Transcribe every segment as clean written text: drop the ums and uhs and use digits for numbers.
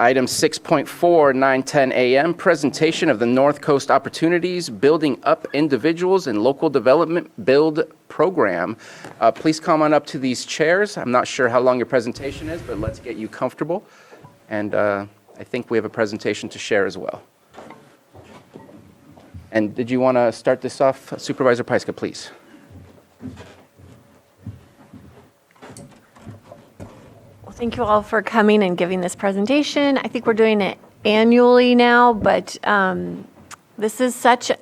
Item 6.4, 9:10 a.m., presentation of the North Coast Opportunities Building Up Individuals and Local Development Build Program. Please come on up to these chairs. I'm not sure how long your presentation is, but let's get you comfortable. And I think we have a presentation to share as well. And did you want to start this off, Supervisor Pyska, please? Thank you all for coming and giving this presentation. I think we're doing it annually now, but this is a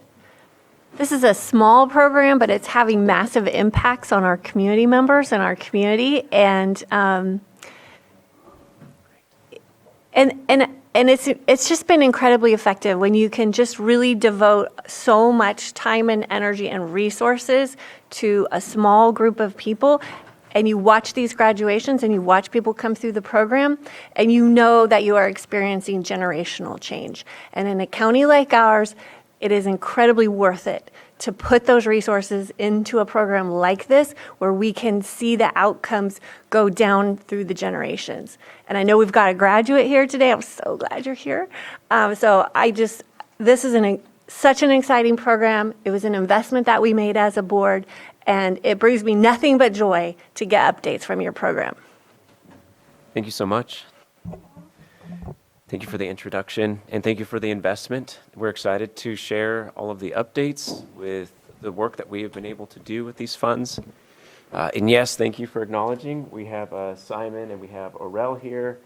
small program, but it's having massive impacts on our community members and our community, and it's just been incredibly effective when you can just really devote so much time and energy and resources to a small group of people. And you watch these graduations and you watch people come through the program, and you know that you are experiencing generational change. And in a county like ours, it is incredibly worth it to put those resources into a program like this, where we can see the outcomes go down through the generations. And I know we've got a graduate here today. I'm so glad you're here. This is such an exciting program. It was an investment that we made as a board, and it brings me nothing but joy to get updates from your program. Thank you so much. Thank you for the introduction, and thank you for the investment. We're excited to share all of the updates with the work that we have been able to do with these funds. And yes, thank you for acknowledging. We have Simon and we have Aurel here,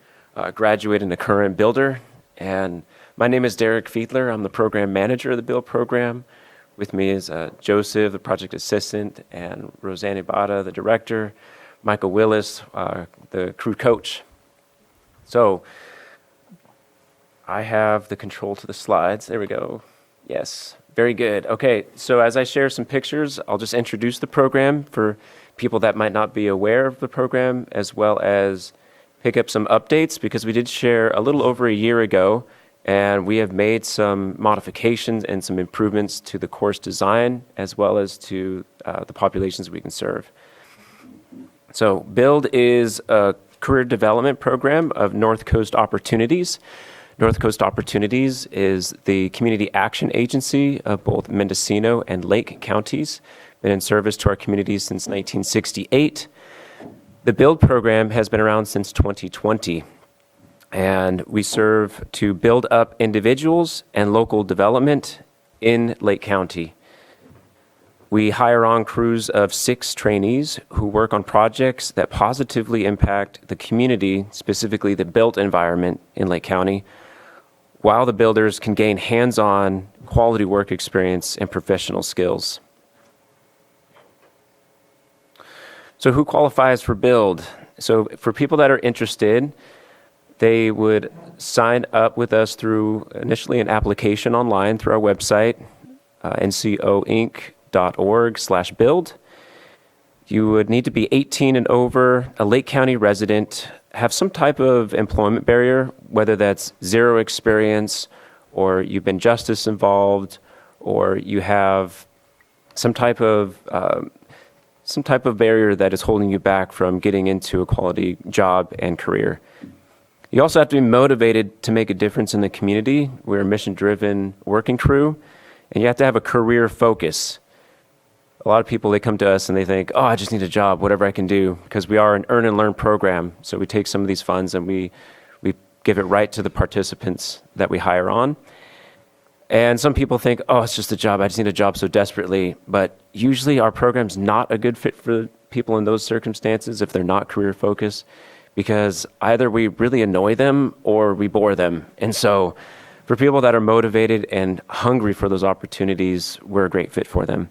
graduate and a current builder. And my name is Derek Fiedler. I'm the program manager of the Build program. With me is Joseph, the project assistant, and Roseanne Ibata, the director, Michael Willis, the crew coach. So I have the control to the slides. There we go. Yes, very good. Okay, so as I share some pictures, I'll just introduce the program for people that might not be aware of the program, as well as pick up some updates, because we did share a little over a year ago, and we have made some modifications and some improvements to the course design, as well as to the populations we can serve. So BUILD is a career development program of North Coast Opportunities. North Coast Opportunities is the community action agency of both Mendocino and Lake counties, been in service to our communities since 1968. The BUILD program has been around since 2020. And we serve to build up individuals and local development in Lake County. We hire on crews of 6 trainees who work on projects that positively impact the community, specifically the built environment in Lake County, while the builders can gain hands-on quality work experience and professional skills. So who qualifies for BUILD? So for people that are interested, they would sign up with us through initially an application online through our website, ncoinc.org/build. You would need to be 18 and over, a Lake County resident, have some type of employment barrier, whether that's zero experience, or you've been justice involved, or you have some type of barrier that is holding you back from getting into a quality job and career. You also have to be motivated to make a difference in the community. We're a mission-driven working crew, and you have to have a career focus. A lot of people, they come to us and they think, oh, I just need a job, whatever I can do, because we are an earn and learn program. So we take some of these funds and we give it right to the participants that we hire on. And some people think, oh, it's just a job. I just need a job so desperately. But usually our program's not a good fit for people in those circumstances if they're not career focused, because either we really annoy them or we bore them. And so for people that are motivated and hungry for those opportunities, we're a great fit for them.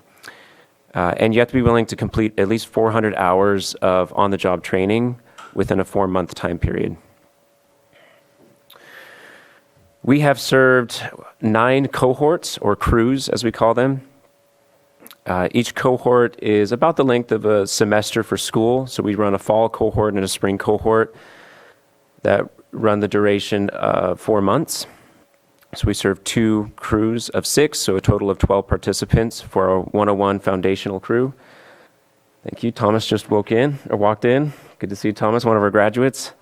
And you have to be willing to complete at least 400 hours of on-the-job training within a 4-month time period. We have served 9 cohorts, or crews as we call them. Each cohort is about the length of a semester for school. So we run a fall cohort and a spring cohort that run the duration of 4 months. So we serve 2 crews of 6, so a total of 12 participants for our 101 foundational crew. Thank you. Thomas just walked in. Good to see you, Thomas, one of our graduates.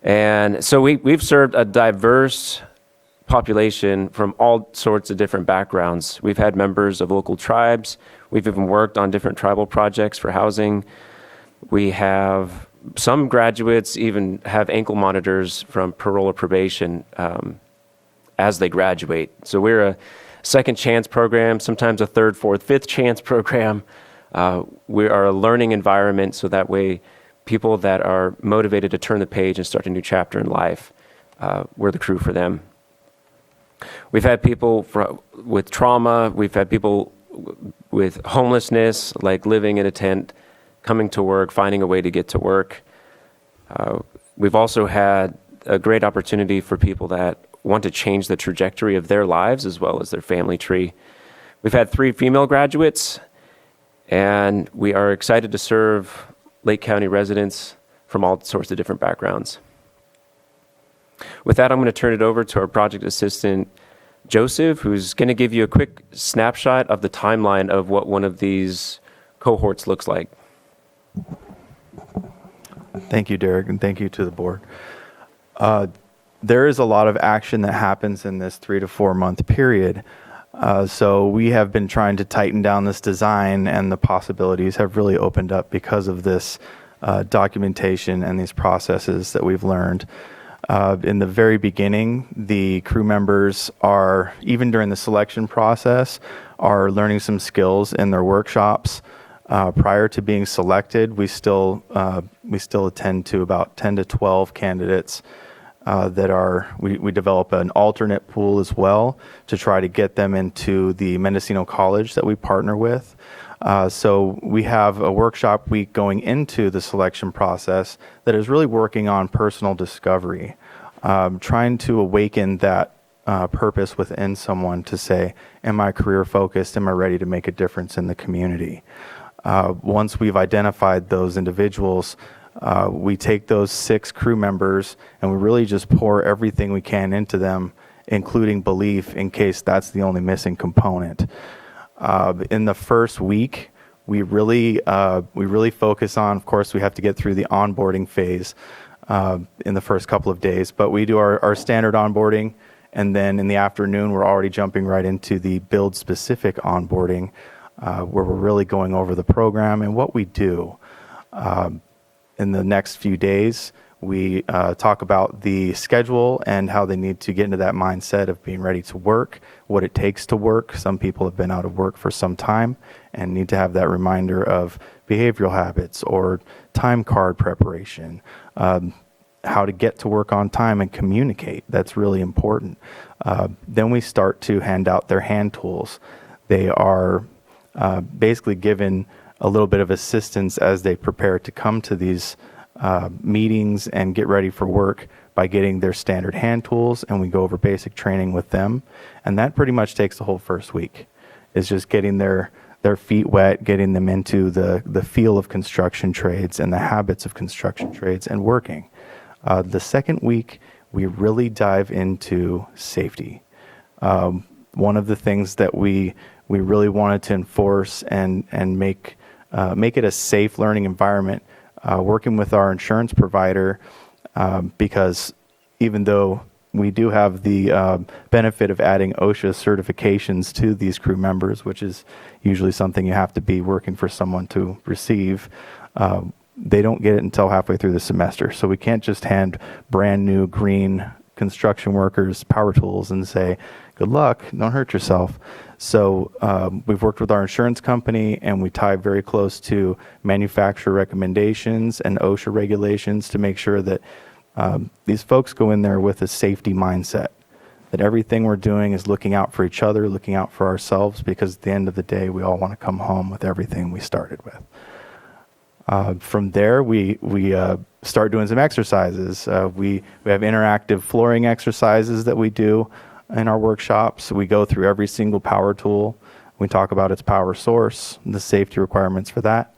And so we've served a diverse population from all sorts of different backgrounds. We've had members of local tribes. We've even worked on different tribal projects for housing. We have some graduates even have ankle monitors from parole or probation as they graduate. So we're a second chance program, sometimes a third, fourth, fifth chance program. We are a learning environment, so that way people that are motivated to turn the page and start a new chapter in life, we're the crew for them. We've had people with trauma. We've had people with homelessness, like living in a tent, coming to work, finding a way to get to work. We've also had a great opportunity for people that want to change the trajectory of their lives as well as their family tree. We've had 3 female graduates, and we are excited to serve Lake County residents from all sorts of different backgrounds. With that, I'm going to turn it over to our project assistant, Joseph, who's going to give you a quick snapshot of the timeline of what one of these cohorts looks like. Thank you, Derek, and thank you to the board. There is a lot of action that happens in this 3 to 4 month period. So we have been trying to tighten down this design, and the possibilities have really opened up because of this documentation and these processes that we've learned. In the very beginning, the crew members are, even during the selection process, are learning some skills in their workshops. Prior to being selected, we still attend to about 10 to 12 candidates we develop an alternate pool as well to try to get them into the Mendocino College that we partner with. So we have a workshop week going into the selection process that is really working on personal discovery, trying to awaken that purpose within someone to say, am I career focused? Am I ready to make a difference in the community? Once we've identified those individuals, we take those 6 crew members and we really just pour everything we can into them, including belief, in case that's the only missing component. In the first week, we really focus on, of course, we have to get through the onboarding phase in the first couple of days, but we do our standard onboarding, and then in the afternoon, we're already jumping right into the build-specific onboarding, where we're really going over the program and what we do. In the next few days, we talk about the schedule and how they need to get into that mindset of being ready to work, what it takes to work. Some people have been out of work for some time and need to have that reminder of behavioral habits or time card preparation, how to get to work on time and communicate. That's really important. Then we start to hand out their hand tools. They are basically given a little bit of assistance as they prepare to come to these meetings and get ready for work by getting their standard hand tools, and we go over basic training with them. And that pretty much takes the whole first week, is just getting their feet wet, getting them into the feel of construction trades and the habits of construction trades and working. The second week, we really dive into safety. One of the things that we really wanted to enforce and make it a safe learning environment, working with our insurance provider, because even though we do have the benefit of adding OSHA certifications to these crew members, which is usually something you have to be working for someone to receive, they don't get it until halfway through the semester. So we can't just hand brand new green construction workers power tools and say, good luck, don't hurt yourself. So we've worked with our insurance company, and we tie very close to manufacturer recommendations and OSHA regulations to make sure that these folks go in there with a safety mindset, that everything we're doing is looking out for each other, looking out for ourselves, because at the end of the day, we all want to come home with everything we started with. From there, we start doing some exercises. We have interactive flooring exercises that we do in our workshops. We go through every single power tool. We talk about its power source, the safety requirements for that,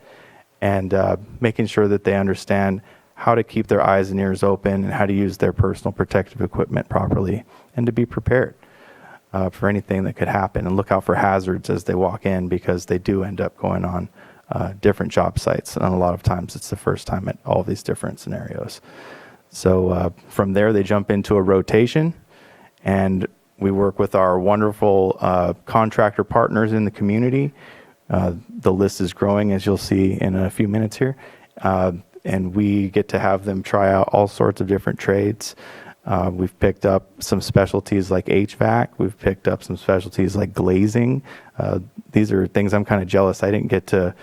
and making sure that they understand how to keep their eyes and ears open and how to use their personal protective equipment properly and to be prepared for anything that could happen, and look out for hazards as they walk in, because they do end up going on different job sites, and a lot of times it's the first time at all these different scenarios. So from there, they jump into a rotation, and we work with our wonderful contractor partners in the community. The list is growing, as you'll see in a few minutes here. And we get to have them try out all sorts of different trades. We've picked up some specialties like HVAC. We've picked up some specialties like glazing. These are things I'm kind of jealous I didn't get to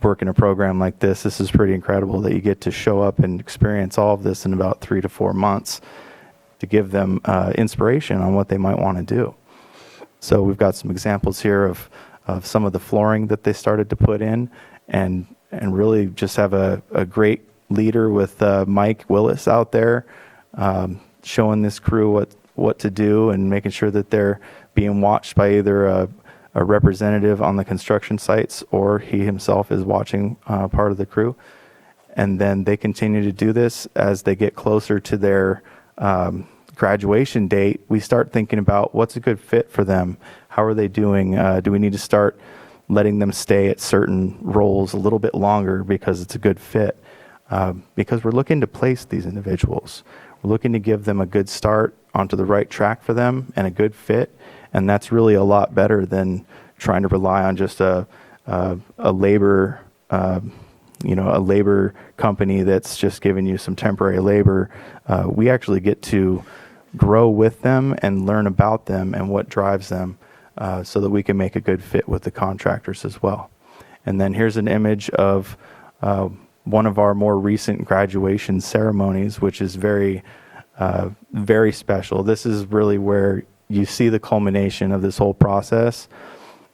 work in a program like this. This is pretty incredible that you get to show up and experience all of this in about 3 to 4 months to give them inspiration on what they might want to do. So we've got some examples here of some of the flooring that they started to put in, and really just have a great leader with Mike Willis out there showing this crew what to do and making sure that they're being watched by either a representative on the construction sites, or he himself is watching part of the crew. And then they continue to do this as they get closer to their graduation date. We start thinking about what's a good fit for them. How are they doing? Do we need to start letting them stay at certain roles a little bit longer because it's a good fit? Because we're looking to place these individuals. We're looking to give them a good start onto the right track for them and a good fit. And that's really a lot better than trying to rely on just a labor, a labor company that's just giving you some temporary labor. We actually get to grow with them and learn about them and what drives them, so that we can make a good fit with the contractors as well. And then here's an image of one of our more recent graduation ceremonies, which is very, very special. This is really where you see the culmination of this whole process,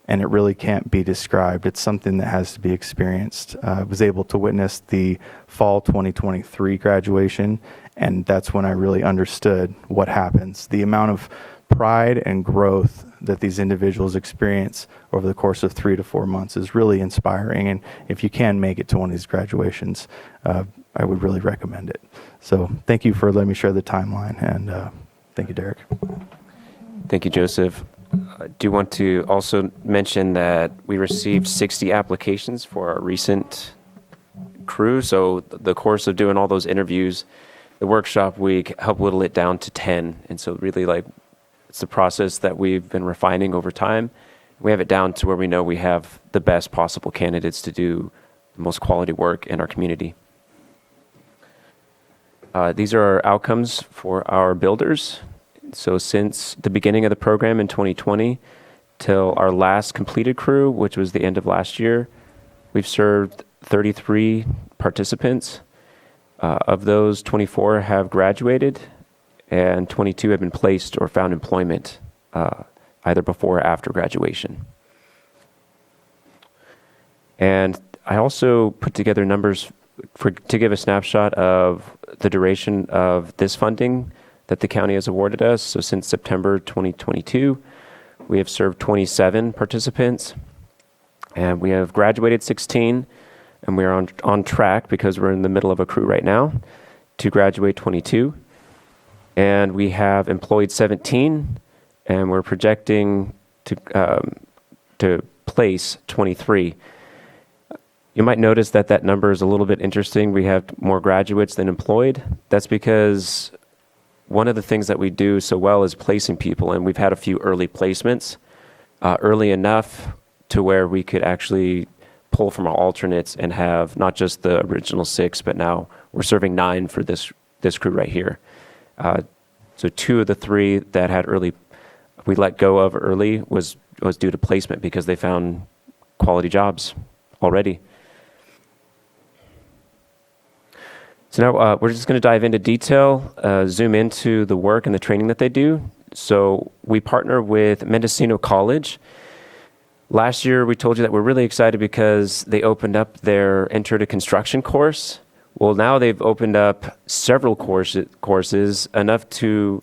and it really can't be described. It's something that has to be experienced. I was able to witness the fall 2023 graduation, and that's when I really understood what happens. The amount of pride and growth that these individuals experience over the course of 3 to 4 months is really inspiring. And if you can make it to one of these graduations, I would really recommend it. So thank you for letting me share the timeline, and thank you, Derek. Thank you, Joseph. I do want to also mention that we received 60 applications for our recent crew. So the course of doing all those interviews, the workshop week helped whittle it down to 10. And so really, like, it's the process that we've been refining over time. We have it down to where we know we have the best possible candidates to do the most quality work in our community. These are our outcomes for our builders. So since the beginning of the program in 2020 till our last completed crew, which was the end of last year, we've served 33 participants. Of those, 24 have graduated, and 22 have been placed or found employment either before or after graduation. And I also put together numbers to give a snapshot of the duration of this funding that the county has awarded us. So since September 2022, we have served 27 participants, and we have graduated 16, and we are on track, because we're in the middle of a crew right now, to graduate 22. And we have employed 17, and we're projecting to place 23. You might notice that number is a little bit interesting. We have more graduates than employed. That's because one of the things that we do so well is placing people, and we've had a few early placements, early enough to where we could actually pull from our alternates and have not just the original 6, but now we're serving 9 for this crew right here. So 2 of the 3 that had we let go of early was due to placement, because they found quality jobs already. So now we're just going to dive into detail, zoom into the work and the training that they do. So we partner with Mendocino College. Last year, we told you that we're really excited because they opened up their Intro to Construction course. Well, now they've opened up several courses, enough to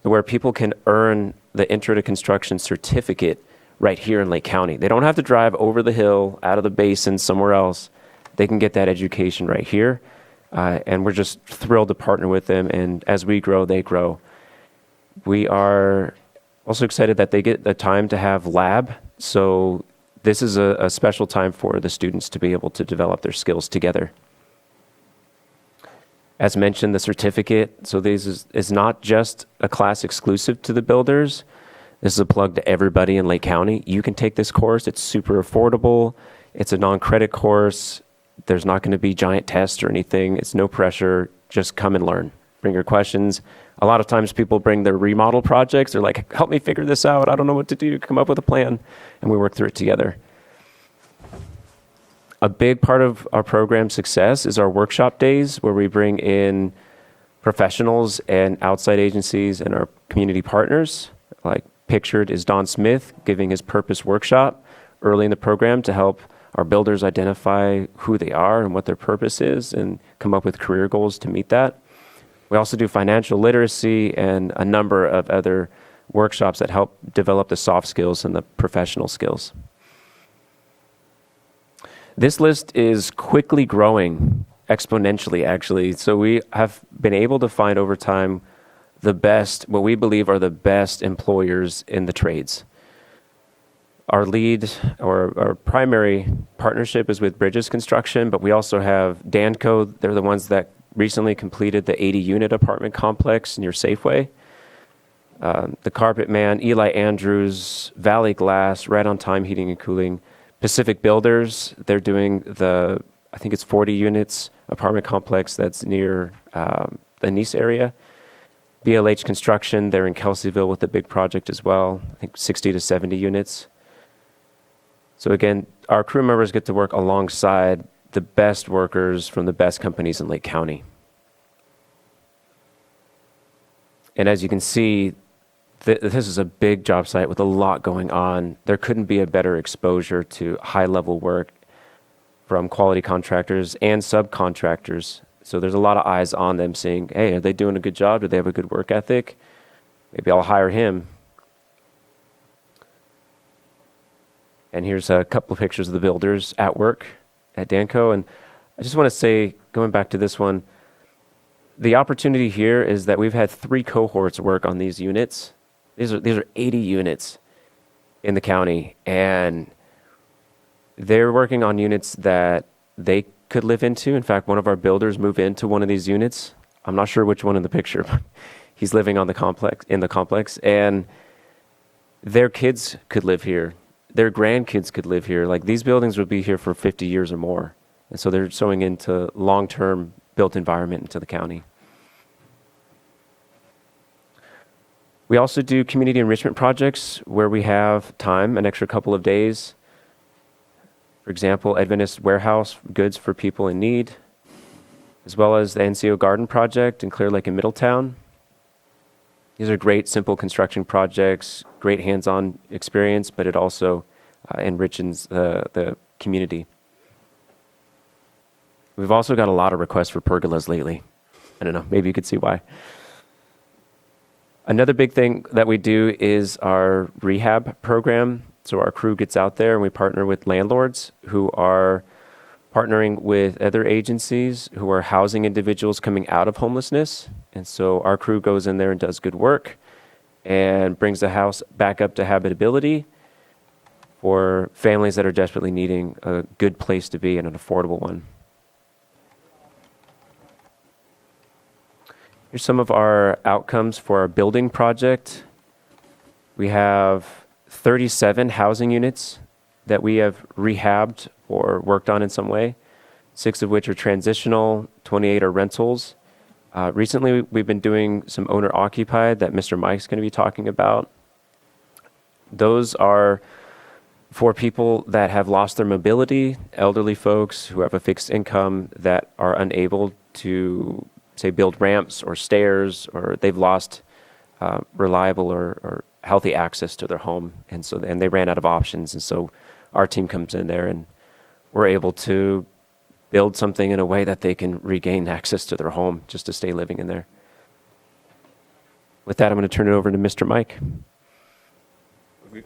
where people can earn the Intro to Construction certificate right here in Lake County. They don't have to drive over the hill, out of the basin, somewhere else. They can get that education right here. And we're just thrilled to partner with them. And as we grow, they grow. We are also excited that they get the time to have lab. So this is a special time for the students to be able to develop their skills together. As mentioned, the certificate, so this is not just a class exclusive to the builders. This is a plug to everybody in Lake County. You can take this course. It's super affordable. It's a non-credit course. There's not going to be giant tests or anything. It's no pressure. Just come and learn. Bring your questions. A lot of times people bring their remodel projects. They're like, help me figure this out. I don't know what to do. Come up with a plan. And we work through it together. A big part of our program success is our workshop days, where we bring in professionals and outside agencies and our community partners. Like pictured is Don Smith giving his purpose workshop early in the program to help our builders identify who they are and what their purpose is and come up with career goals to meet that. We also do financial literacy and a number of other workshops that help develop the soft skills and the professional skills. This list is quickly growing exponentially, actually. So we have been able to find over time the best, what we believe are the best employers in the trades. Our lead or our primary partnership is with Bridges Construction, but we also have Danco. They're the ones that recently completed the 80-unit apartment complex near Safeway. The Carpet Man, Eli Andrews, Valley Glass, Right on Time Heating and Cooling. Pacific Builders, they're doing I think it's 40 units apartment complex that's near the Nice area. BLH Construction, they're in Kelseyville with a big project as well, I think 60 to 70 units. So again, our crew members get to work alongside the best workers from the best companies in Lake County. And as you can see, this is a big job site with a lot going on. There couldn't be a better exposure to high-level work from quality contractors and subcontractors. So there's a lot of eyes on them saying, hey, are they doing a good job? Do they have a good work ethic? Maybe I'll hire him. And here's a couple of pictures of the builders at work at Danco. And I just want to say, going back to this one, the opportunity here is that we've had 3 cohorts work on these units. These are 80 units in the county, and they're working on units that they could live into. In fact, one of our builders moved into one of these units. I'm not sure which one in the picture, but he's living on the complex, and their kids could live here. Their grandkids could live here. Like, these buildings would be here for 50 years or more. And so they're sowing into long-term built environment into the county. We also do community enrichment projects where we have time, an extra couple of days. For example, Adventist Warehouse, goods for people in need, as well as the NCO Garden Project in Clear Lake and Middletown. These are great, simple construction projects, great hands-on experience, but it also enriches the community. We've also got a lot of requests for pergolas lately. I don't know, maybe you could see why. Another big thing that we do is our rehab program. So our crew gets out there and we partner with landlords who are partnering with other agencies who are housing individuals coming out of homelessness. And so our crew goes in there and does good work and brings the house back up to habitability for families that are desperately needing a good place to be and an affordable one. Here's some of our outcomes for our building project. We have 37 housing units that we have rehabbed or worked on in some way, 6 of which are transitional, 28 are rentals. Recently, we've been doing some owner-occupied that Mr. Mike's going to be talking about. Those are for people that have lost their mobility, elderly folks who have a fixed income that are unable to, say, build ramps or stairs, or they've lost reliable or healthy access to their home, and they ran out of options. And so our team comes in there and we're able to build something in a way that they can regain access to their home just to stay living in there. With that, I'm going to turn it over to Mr. Mike.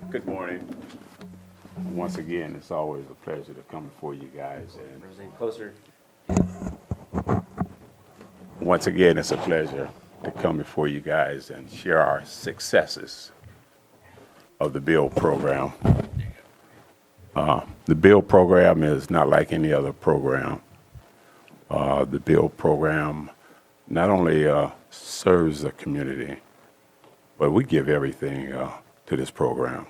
Good morning. Once again, it's always a pleasure to come before you guys. And Closer. once again, it's a pleasure to come before you guys and share our successes of the BUILD program. The BUILD program is not like any other program. The BUILD program not only serves the community, but we give everything to this program.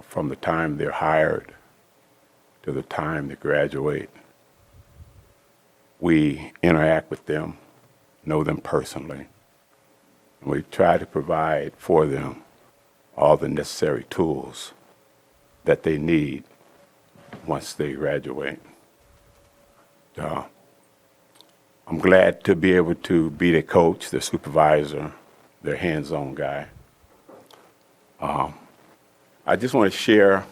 From the time they're hired to the time they graduate, we interact with them, know them personally, and we try to provide for them all the necessary tools that they need once they graduate. I'm glad to be able to be their coach, their supervisor, their hands-on guy. I just want to share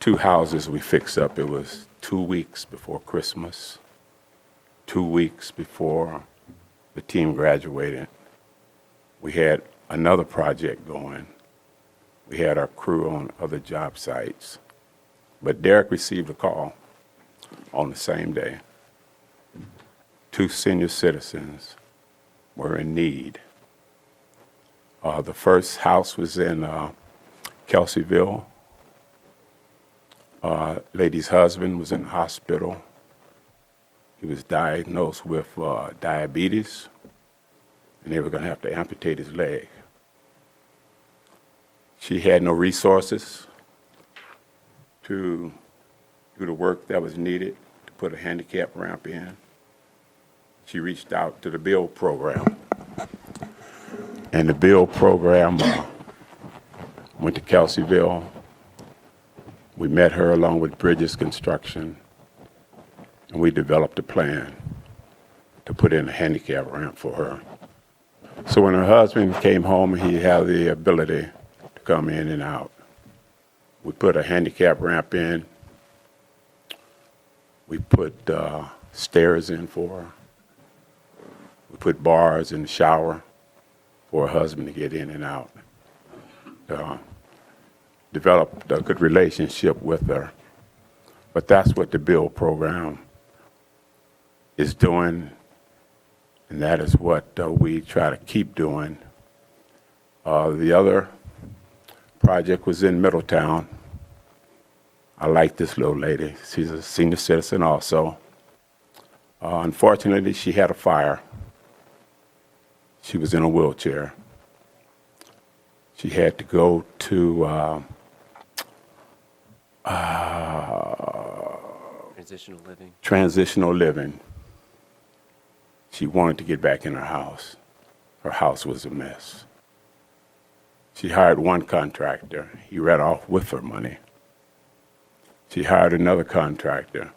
2 houses we fixed up. It was 2 weeks before Christmas, 2 weeks before the team graduated. We had another project going. We had our crew on other job sites. But Derek received a call on the same day. 2 senior citizens were in need. The first house was in Kelseyville. Lady's husband was in the hospital. He was diagnosed with diabetes, and they were going to have to amputate his leg. She had no resources to do the work that was needed to put a handicap ramp in. She reached out to the BUILD program. And the BUILD program went to Kelseyville. We met her along with Bridges Construction, and we developed a plan to put in a handicap ramp for her. So when her husband came home, he had the ability to come in and out. We put a handicap ramp in. We put stairs in for her. We put bars in the shower for her husband to get in and out. Developed a good relationship with her. But that's what the BUILD program is doing, and that is what we try to keep doing. The other project was in Middletown. I like this little lady. She's a senior citizen also. Unfortunately, she had a fire. She was in a wheelchair. She had to go to transitional living. She wanted to get back in her house. Her house was a mess. She hired one contractor. He ran off with her money. She hired another contractor.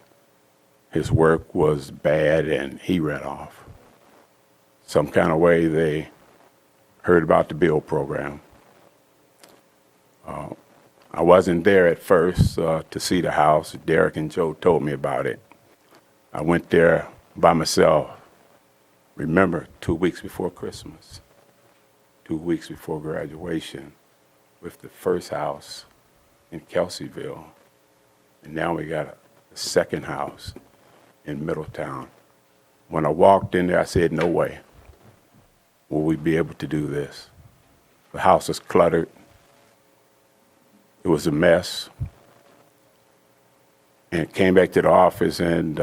His work was bad and he ran off. Some kind of way they heard about the BUILD program. I wasn't there at first to see the house. Derek and Joe told me about it. I went there by myself. Remember, 2 weeks before Christmas, 2 weeks before graduation, with the first house in Kelseyville. And now we got a second house in Middletown. When I walked in there, I said, no way will we be able to do this. The house was cluttered. It was a mess. And came back to the office and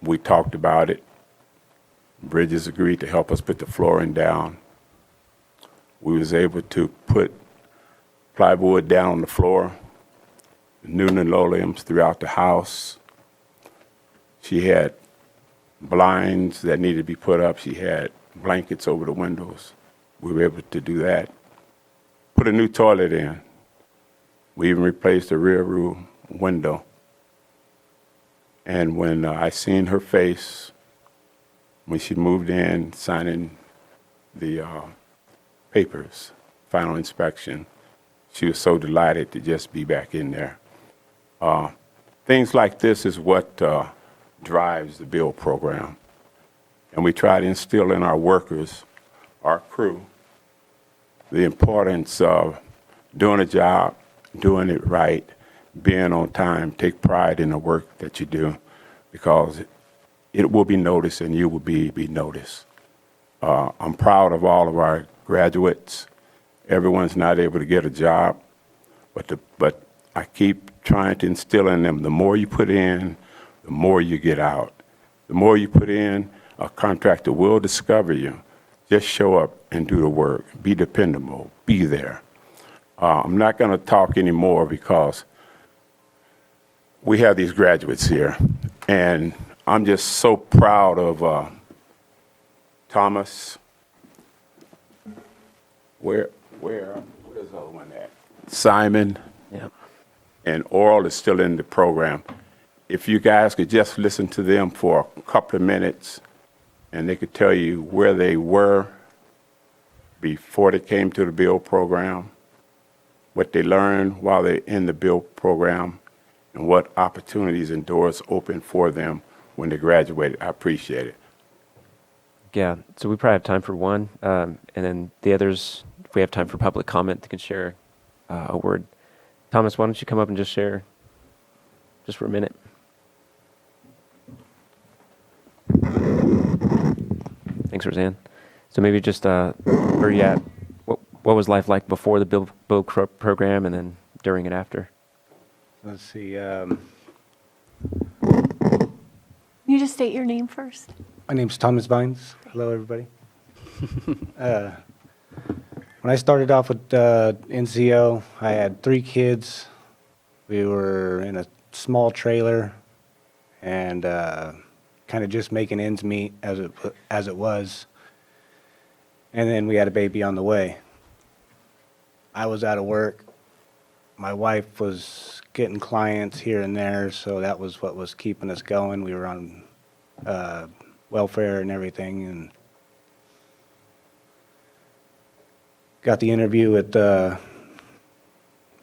we talked about it. Bridges agreed to help us put the flooring down. We was able to put plywood down on the floor, new linoleums throughout the house. She had blinds that needed to be put up. She had blankets over the windows. We were able to do that. Put a new toilet in. We even replaced the rear room window. And when I seen her face, when she moved in, signing the papers, final inspection, she was so delighted to just be back in there. Things like this is what drives the BUILD program. And we try to instill in our workers, our crew, the importance of doing a job, doing it right, being on time, take pride in the work that you do, because it will be noticed and you will be noticed. I'm proud of all of our graduates. Everyone's not able to get a job, but I keep trying to instill in them, the more you put in, the more you get out. The more you put in, a contractor will discover you. Just show up and do the work. Be dependable. Be there. I'm not going to talk anymore because we have these graduates here, and I'm just so proud of Thomas. Where's the other one at? Simon. Yep. And Oral is still in the program. If you guys could just listen to them for a couple of minutes, and they could tell you where they were before they came to the build program, what they learned while they're in the build program, and what opportunities and doors open for them when they graduated. I appreciate it. Yeah, so we probably have time for one, and then the others, if we have time for public comment, they can share a word. Thomas, why don't you come up and just share, just for a minute? Thanks, Roseanne. So maybe just where are you at? What was life like before the build program, and then during and after? Let's see. Can you just state your name first? My name's Thomas Vines. Hello, everybody. When I started off with NCO, I had 3 kids. We were in a small trailer and kind of just making ends meet as it was. And then we had a baby on the way. I was out of work. My wife was getting clients here and there, so that was what was keeping us going. We were on welfare and everything, and got the interview at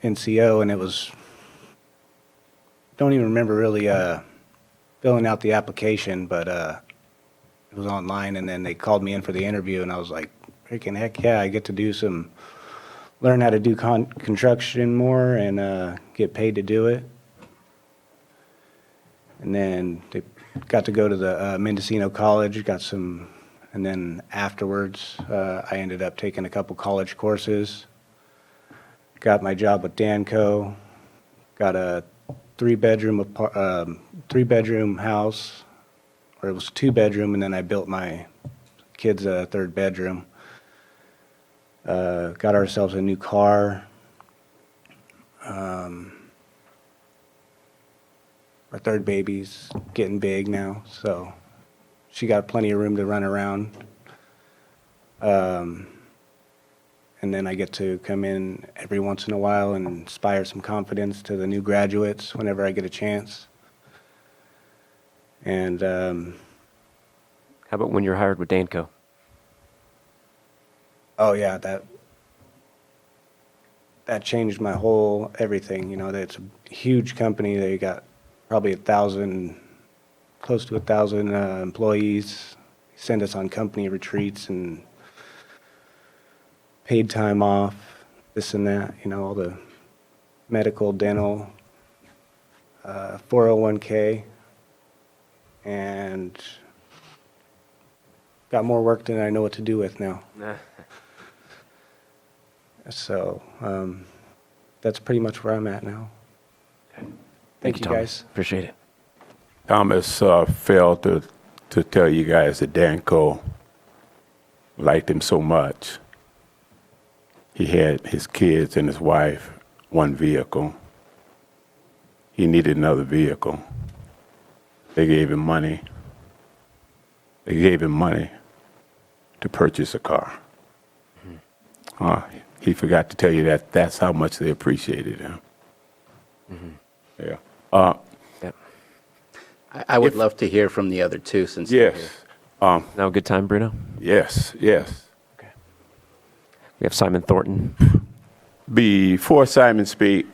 NCO, and it was, don't even remember really filling out the application, but it was online, and then they called me in for the interview, and I was like, freaking heck yeah, I get to learn how to do construction more and get paid to do it. And then they got to go to the Mendocino College, and then afterwards, I ended up taking a couple college courses. Got my job with Danco, got a 3-bedroom house, or it was 2-bedroom, and then I built my kids a 3rd bedroom. Got ourselves a new car. Our 3rd baby's getting big now, so she got plenty of room to run around. And then I get to come in every once in a while and inspire some confidence to the new graduates whenever I get a chance. And How about when you're hired with Danco? oh yeah, that changed my whole everything. You know, it's a huge company. They got probably close to 1,000 employees. Send us on company retreats and paid time off, this and that. You know, all the medical, dental, 401k, and got more work than I know what to do with now. So that's pretty much where I'm at now. Thank you, Thomas. guys. Appreciate it. Thomas failed to tell you guys that Danco liked him so much. He had his kids and his wife, 1 vehicle. He needed another vehicle. They gave him money. They gave him money to purchase a car. He forgot to tell you that that's how much they appreciated him. Yeah. Yep. I would love to hear from the other 2 since they're here. Yes. Now a good time, Bruno? Yes. Yes. Okay. We have Simon Thornton. Before Simon speak,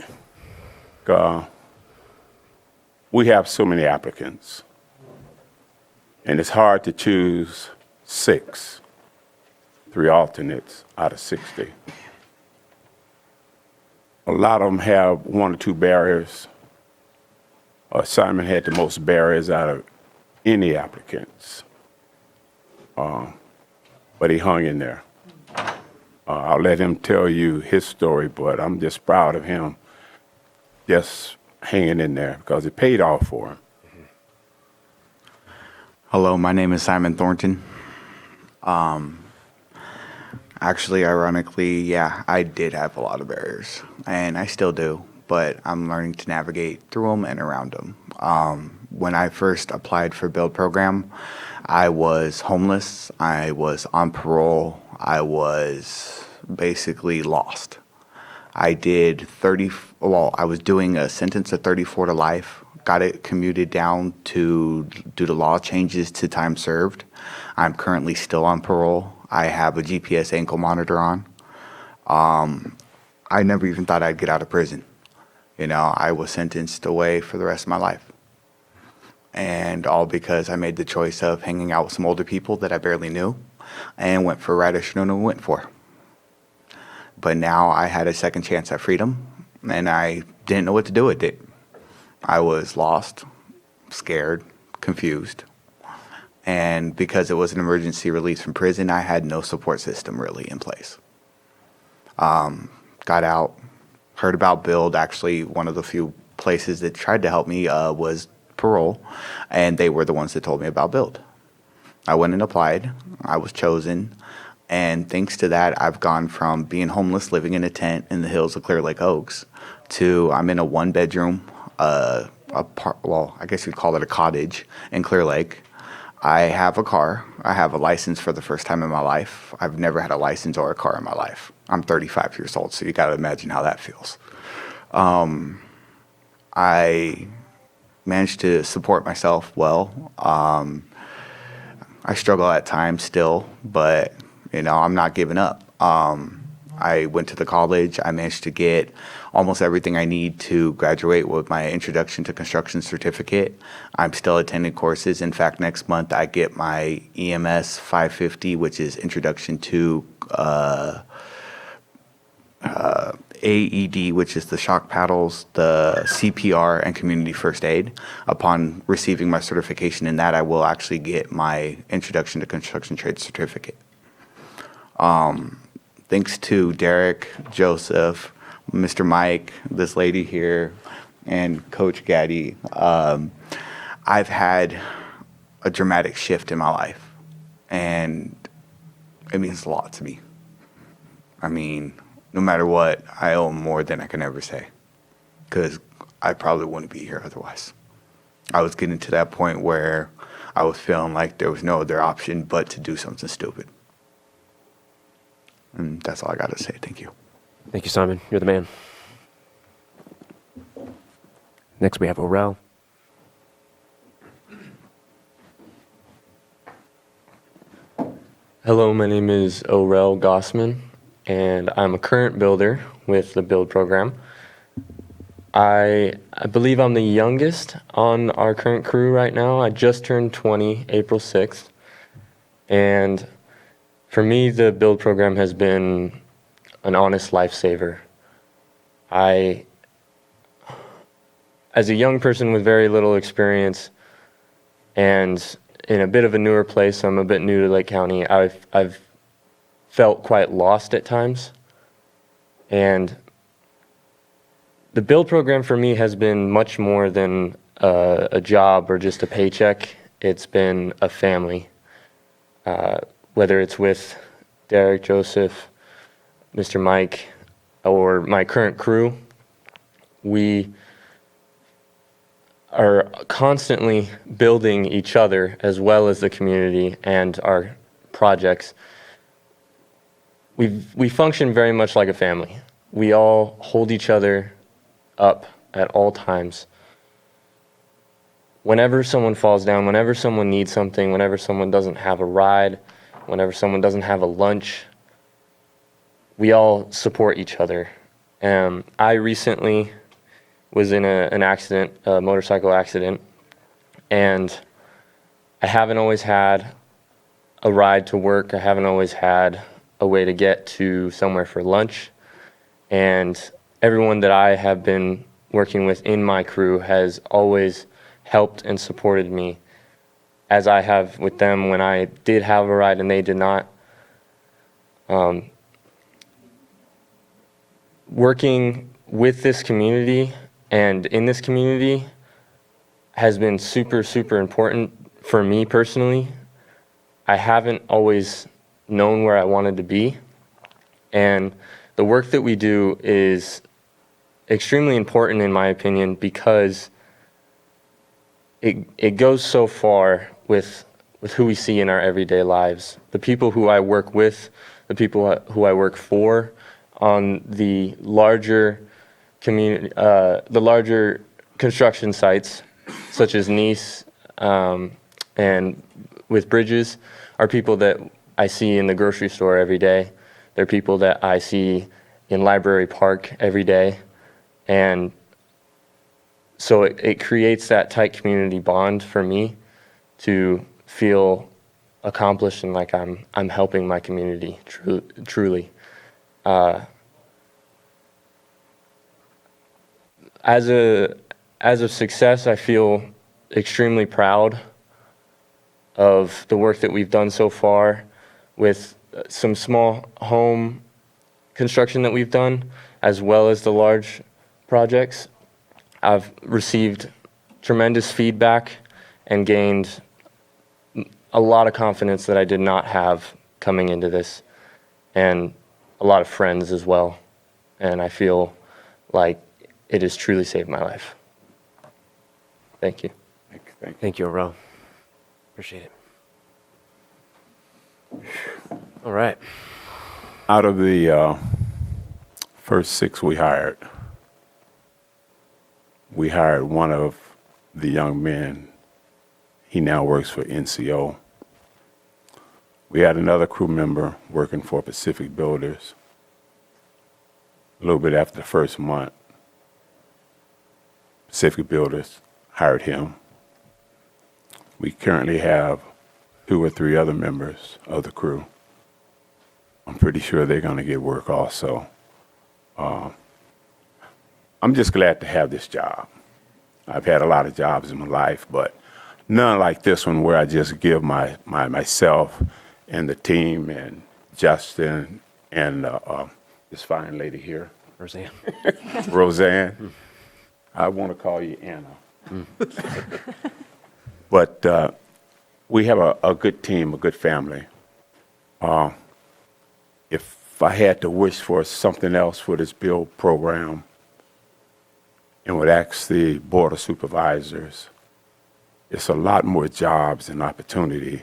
we have so many applicants, and it's hard to choose 6, 3 alternates out of 60. A lot of them have 1 or 2 barriers. Simon had the most barriers out of any applicants, but he hung in there. I'll let him tell you his story, but I'm just proud of him just hanging in there because it paid off for him. Hello, my name is Simon Thornton. Actually, ironically, yeah, I did have a lot of barriers, and I still do, but I'm learning to navigate through them and around them. When I first applied for Build program, I was homeless, I was on parole, I was basically lost. I did 30, well, I was doing a sentence of 34 to life, got it commuted down to, due to law changes, to time served. I'm currently still on parole. I have a GPS ankle monitor on. I never even thought I'd get out of prison. You know, I was sentenced away for the rest of my life. And all because I made the choice of hanging out with some older people that I barely knew and went for a ride I should have known went for. But now I had a second chance at freedom, and I didn't know what to do with it. I was lost, scared, confused. And because it was an emergency release from prison, I had no support system really in place. Got out, heard about Build. Actually, one of the few places that tried to help me was parole, and they were the ones that told me about Build. I went and applied. I was chosen. And thanks to that, I've gone from being homeless, living in a tent in the hills of Clear Lake Oaks, to I'm in a one-bedroom, well, I guess you'd call it a cottage in Clear Lake. I have a car. I have a license for the first time in my life. I've never had a license or a car in my life. I'm 35 years old, so you got to imagine how that feels. I managed to support myself well. I struggle at times still, but you know, I'm not giving up. I went to the college. I managed to get almost everything I need to graduate with my Introduction to Construction certificate. I'm still attending courses. In fact, next month I get my EMS 550, which is Introduction to AED, which is the shock paddles, the CPR, and community first aid. Upon receiving my certification in that, I will actually get my Introduction to Construction Trade certificate. Thanks to Derek, Joseph, Mr. Mike, this lady here, and Coach Gaddy, I've had a dramatic shift in my life, and it means a lot to me. I mean, no matter what, I owe them more than I can ever say, because I probably wouldn't be here otherwise. I was getting to that point where I was feeling like there was no other option but to do something stupid. And that's all I got to say. Thank you. Thank you, Simon. You're the man. Next, we have Orel. Hello, my name is Orel Gossman, and I'm a current builder with the Build program. I believe I'm the youngest on our current crew right now. I just turned 20, April 6th. And for me, the Build program has been an honest lifesaver. As a young person with very little experience and in a bit of a newer place, I'm a bit new to Lake County, I've felt quite lost at times. And the Build program for me has been much more than a job or just a paycheck. It's been a family. Whether it's with Derek, Joseph, Mr. Mike, or my current crew, we are constantly building each other as well as the community and our projects. We function very much like a family. We all hold each other up at all times. Whenever someone falls down, whenever someone needs something, whenever someone doesn't have a ride, whenever someone doesn't have a lunch, we all support each other. I recently was in an accident, a motorcycle accident, and I haven't always had a ride to work. I haven't always had a way to get to somewhere for lunch. And everyone that I have been working with in my crew has always helped and supported me, as I have with them when I did have a ride and they did not. Working with this community and in this community has been super, super important for me personally, I haven't always known where I wanted to be. And the work that we do is extremely important in my opinion because it goes so far with who we see in our everyday lives. The people who I work with, the people who I work for on the larger community, the larger construction sites, such as Nice and with bridges, are people that I see in the grocery store every day. They're people that I see in Library Park every day. And so it creates that tight community bond for me to feel accomplished and like I'm helping my community truly. As a success, I feel extremely proud of the work that we've done so far with some small home construction that we've done, as well as the large projects. I've received tremendous feedback and gained a lot of confidence that I did not have coming into this, and a lot of friends as well. And I feel like it has truly saved my life. Thank you. Thank you. Thank you, Aurel. Appreciate it. All right. Out of the first 6 we hired one of the young men. He now works for NCO. We had another crew member working for Pacific Builders. A little bit after the first month, Pacific Builders hired him. We currently have 2 or 3 other members of the crew. I'm pretty sure they're going to get work also. I'm just glad to have this job. I've had a lot of jobs in my life, but none like this one where I just give myself and the team and Justin and this fine lady here, Roseanne. Roseanne. I want to call you Anna. But we have a good team, a good family. If I had to wish for something else for this build program, and would ask the Board of Supervisors, it's a lot more jobs and opportunity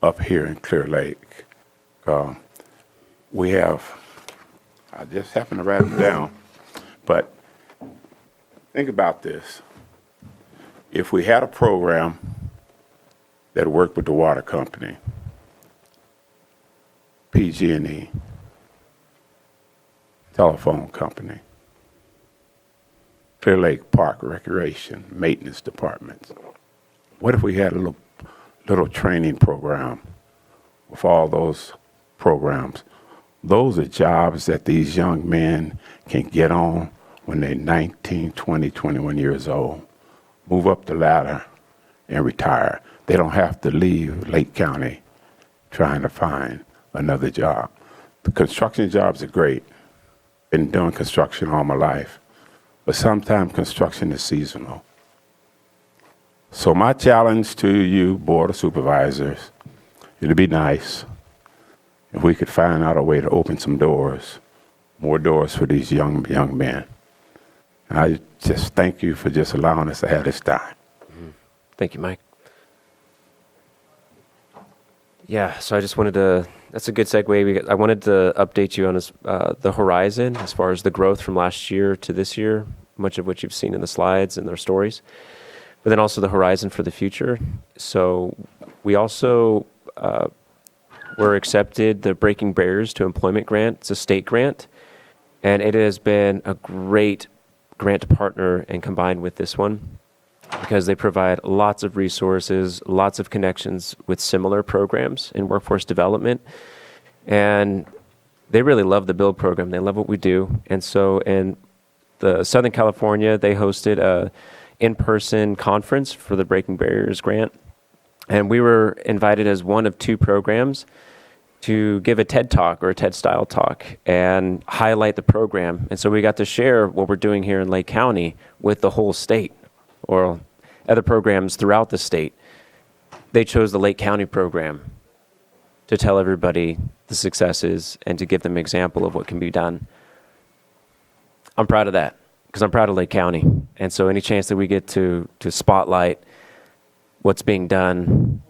up here in Clear Lake. We have, I just happened to write them down, but think about this. If we had a program that worked with the water company, PG&E, telephone company, Clear Lake Park Recreation, maintenance departments. What if we had a little training program with all those programs? Those are jobs that these young men can get on when they're 19, 20, 21 years old, move up the ladder and retire. They don't have to leave Lake County trying to find another job. The construction jobs are great. Been doing construction all my life. But sometimes construction is seasonal. So my challenge to you, Board of Supervisors, it'd be nice if we could find out a way to open some doors, more doors for these young men. And I just thank you for just allowing us to have this time. Thank you, Mike. Yeah, so I just wanted to, that's a good segue. I wanted to update you on the horizon as far as the growth from last year to this year, much of which you've seen in the slides and their stories, but then also the horizon for the future. So we also were accepted the Breaking Barriers to Employment grant. It's a state grant, and it has been a great grant to partner and combine with this one, because they provide lots of resources, lots of connections with similar programs in workforce development. And they really love the Build program. They love what we do. And so in the Southern California, they hosted a in-person conference for the Breaking Barriers grant. And we were invited as one of 2 programs to give a TED Talk or a TED-style talk and highlight the program. And so we got to share what we're doing here in Lake County with the whole state, or other programs throughout the state. they chose the Lake County program to tell everybody the successes and to give them an example of what can be done. I'm proud of that because I'm proud of Lake County. And so any chance that we get to spotlight what's being done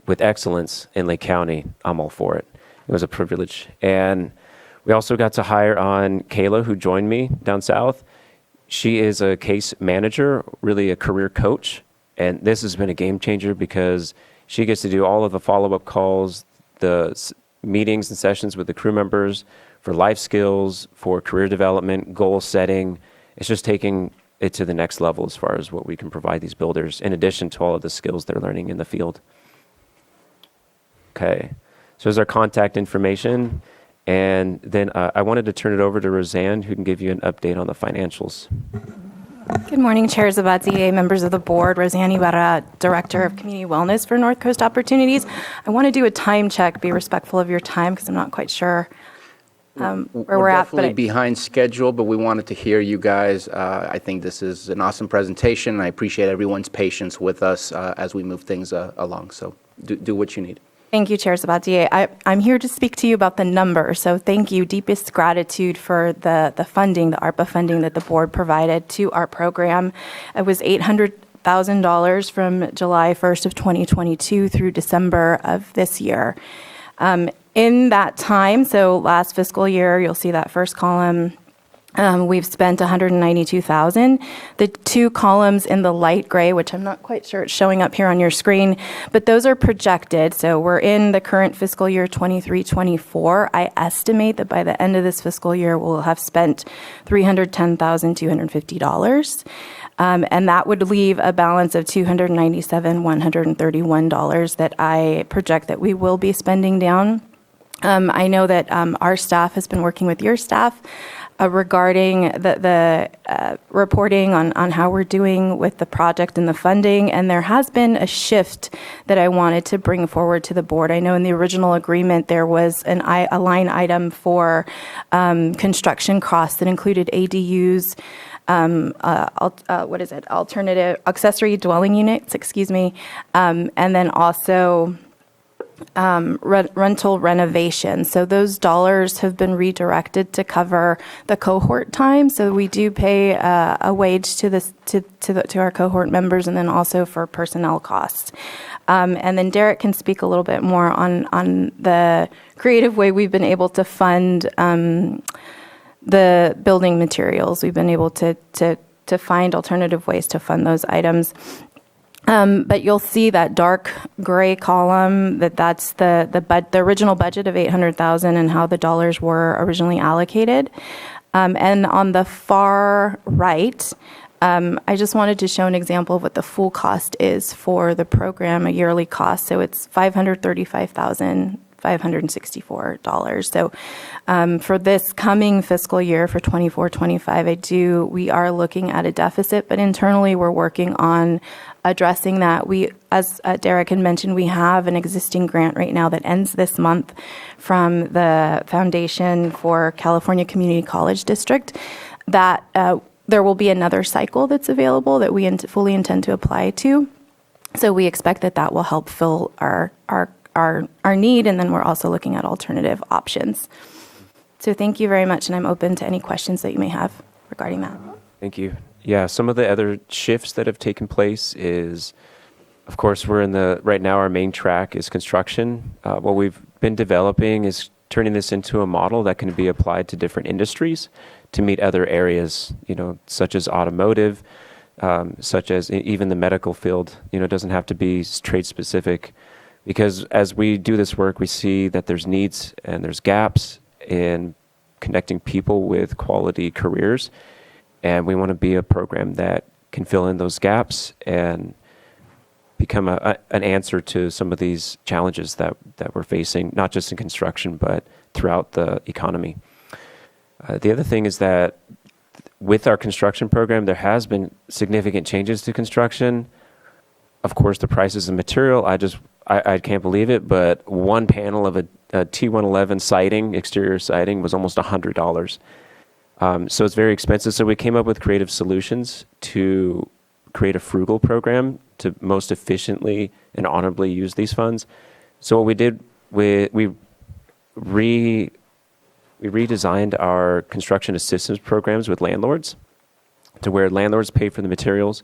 with excellence in Lake County, I'm all for it. It was a privilege. And we also got to hire on Kayla, who joined me down south. She is a case manager, really a career coach. And this has been a game changer because she gets to do all of the follow-up calls, the meetings and sessions with the crew members for life skills, for career development, goal setting. It's just taking it to the next level as far as what we can provide these builders, in addition to all of the skills they're learning in the field. Okay, so there's our contact information. And then I wanted to turn it over to Roseanne, who can give you an update on the financials. Good morning, Chair Zabadzie, members of the board. Roseanne Ibarra, Director of Community Wellness for North Coast Opportunities. I want to do a time check, be respectful of your time, because I'm not quite sure where we're at. Definitely behind schedule, but we wanted to hear you guys. I think this is an awesome presentation, and I appreciate everyone's patience with us as we move things along. So do what you need. Thank you, Chair Sabatier. I'm here to speak to you about the number. So thank you. Deepest gratitude for the funding, the ARPA funding that the board provided to our program. It was $800,000 from July 1st of 2022 through December of this year. In that time, so last fiscal year, you'll see that first column, we've spent $192,000. The two columns in the light gray, which I'm not quite sure it's showing up here on your screen, but those are projected. So we're in the current fiscal year 23-24. I estimate that by the end of this fiscal year, we'll have spent $310,250. And that would leave a balance of $297,131 that I project that we will be spending down. I know that our staff has been working with your staff regarding the reporting on how we're doing with the project and the funding, and there has been a shift that I wanted to bring forward to the board. I know in the original agreement there was a line item for construction costs that included ADUs, alternative accessory dwelling units, and then also rental renovation. So those dollars have been redirected to cover the cohort time. So we do pay a wage to our cohort members, and then also for personnel costs. And then Derek can speak a little bit more on the creative way we've been able to fund the building materials. We've been able to find alternative ways to fund those items. But you'll see that dark gray column, that's the original budget of $800,000 and how the dollars were originally allocated. And on the far right, I just wanted to show an example of what the full cost is for the program, a yearly cost. So it's $535,564. So for this coming fiscal year, for 24-25, we are looking at a deficit, but internally we're working on addressing that. We, as Derek had mentioned, we have an existing grant right now that ends this month from the Foundation for California Community College District that there will be another cycle that's available that we fully intend to apply to. So we expect that will help fill our need, and then we're also looking at alternative options. So thank you very much, and I'm open to any questions that you may have regarding that. Thank you. Yeah, some of the other shifts that have taken place is, of course, right now our main track is construction. What we've been developing is turning this into a model that can be applied to different industries to meet other areas, such as automotive, such as even the medical field. It doesn't have to be trade specific, because as we do this work, we see that there's needs and there's gaps in connecting people with quality careers. And we want to be a program that can fill in those gaps and become an answer to some of these challenges that we're facing, not just in construction, but throughout the economy. The other thing is that with our construction program, there has been significant changes to construction. Of course, the prices of material, I can't believe it, but one panel of a T111 siding, exterior siding, was almost $100. So it's very expensive. So we came up with creative solutions to create a frugal program to most efficiently and honorably use these funds. So what we did, we redesigned our construction assistance programs with landlords to where landlords pay for the materials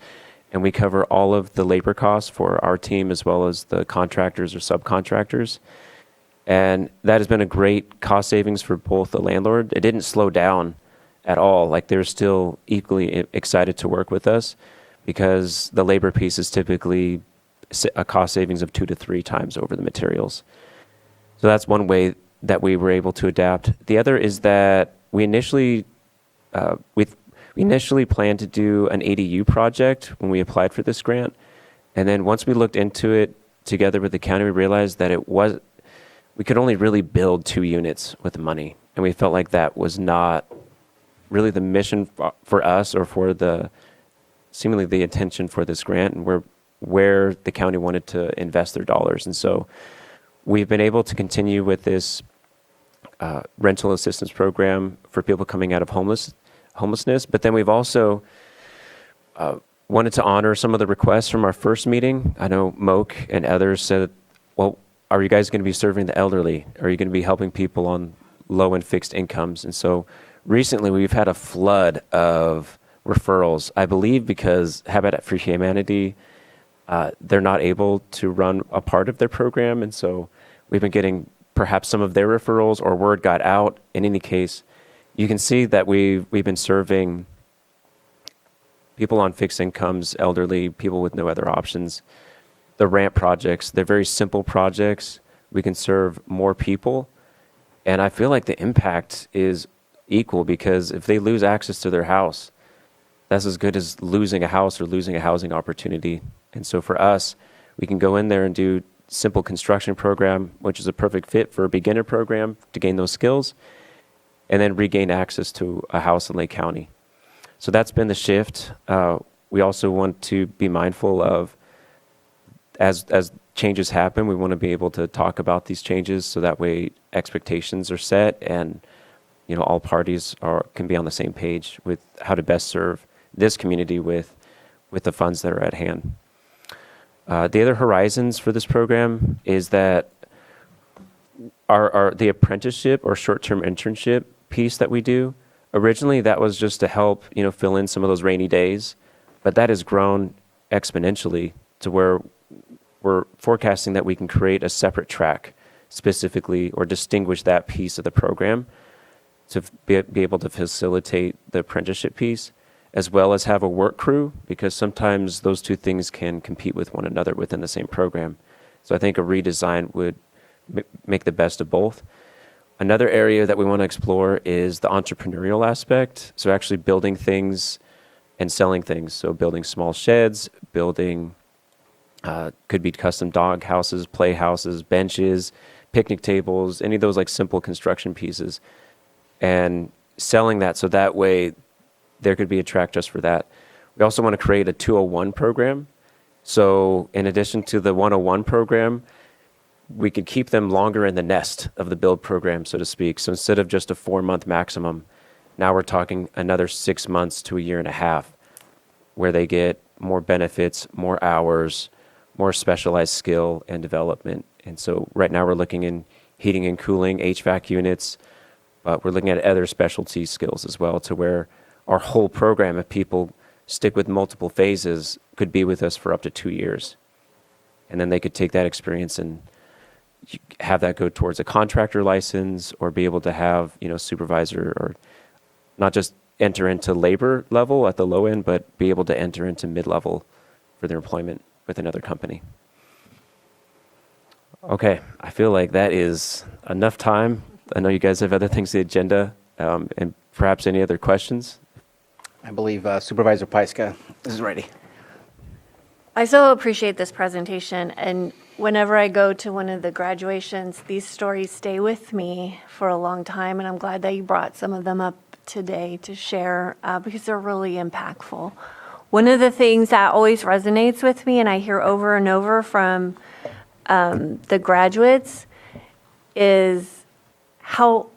and we cover all of the labor costs for our team as well as the contractors or subcontractors. And that has been a great cost savings for both the landlord. It didn't slow down at all. Like they're still equally excited to work with us because the labor piece is typically a cost savings of 2 to 3 times over the materials. So that's one way that we were able to adapt. The other is that we initially planned to do an ADU project when we applied for this grant. And then once we looked into it together with the county, we realized that we could only really build 2 units with the money. And we felt like that was not really the mission for us or for seemingly the intention for this grant and where the county wanted to invest their dollars. And so we've been able to continue with this rental assistance program for people coming out of homelessness. But then we've also wanted to honor some of the requests from our first meeting. I know Moak and others said, well, are you guys going to be serving the elderly? Are you going to be helping people on low and fixed incomes? And so recently we've had a flood of referrals, I believe because Habitat for Humanity, they're not able to run a part of their program. And so we've been getting perhaps some of their referrals or word got out. In any case, you can see that we've been serving people on fixed incomes, elderly, people with no other options. The ramp projects, they're very simple projects. We can serve more people. And I feel like the impact is equal because if they lose access to their house, that's as good as losing a house or losing a housing opportunity. And so for us, we can go in there and do simple construction program, which is a perfect fit for a beginner program to gain those skills, and then regain access to a house in Lake County. So that's been the shift. We also want to be mindful of as changes happen, we want to be able to talk about these changes so that way expectations are set and all parties can be on the same page with how to best serve this community with the funds that are at hand. The other horizons for this program is that the apprenticeship or short-term internship piece that we do. Originally, that was just to help fill in some of those rainy days, but that has grown exponentially to where we're forecasting that we can create a separate track specifically or distinguish that piece of the program to be able to facilitate the apprenticeship piece, as well as have a work crew, because sometimes those two things can compete with one another within the same program. So I think a redesign would make the best of both. Another area that we want to explore is the entrepreneurial aspect. So actually building things and selling things. So building small sheds, building could be custom dog houses, play houses, benches, picnic tables, any of those like simple construction pieces, and selling that so that way there could be a track just for that. We also want to create a 201 program. So in addition to the 101 program, we could keep them longer in the nest of the build program, so to speak. So instead of just a 4-month maximum, now we're talking another 6 months to a year and a half where they get more benefits, more hours, more specialized skill and development. And so right now we're looking in heating and cooling, HVAC units, but we're looking at other specialty skills as well to where our whole program, if people stick with multiple phases, could be with us for up to 2 years. And then they could take that experience and have that go towards a contractor license or be able to have, supervisor or not just enter into labor level at the low end, but be able to enter into mid-level for their employment with another company. Okay, I feel like that is enough time. I know you guys have other things on the agenda, and perhaps any other questions? I believe Supervisor Pyska is ready. I so appreciate this presentation, and whenever I go to one of the graduations, these stories stay with me for a long time, and I'm glad that you brought some of them up today to share because they're really impactful. One of the things that always resonates with me, and I hear over and over from the graduates, is how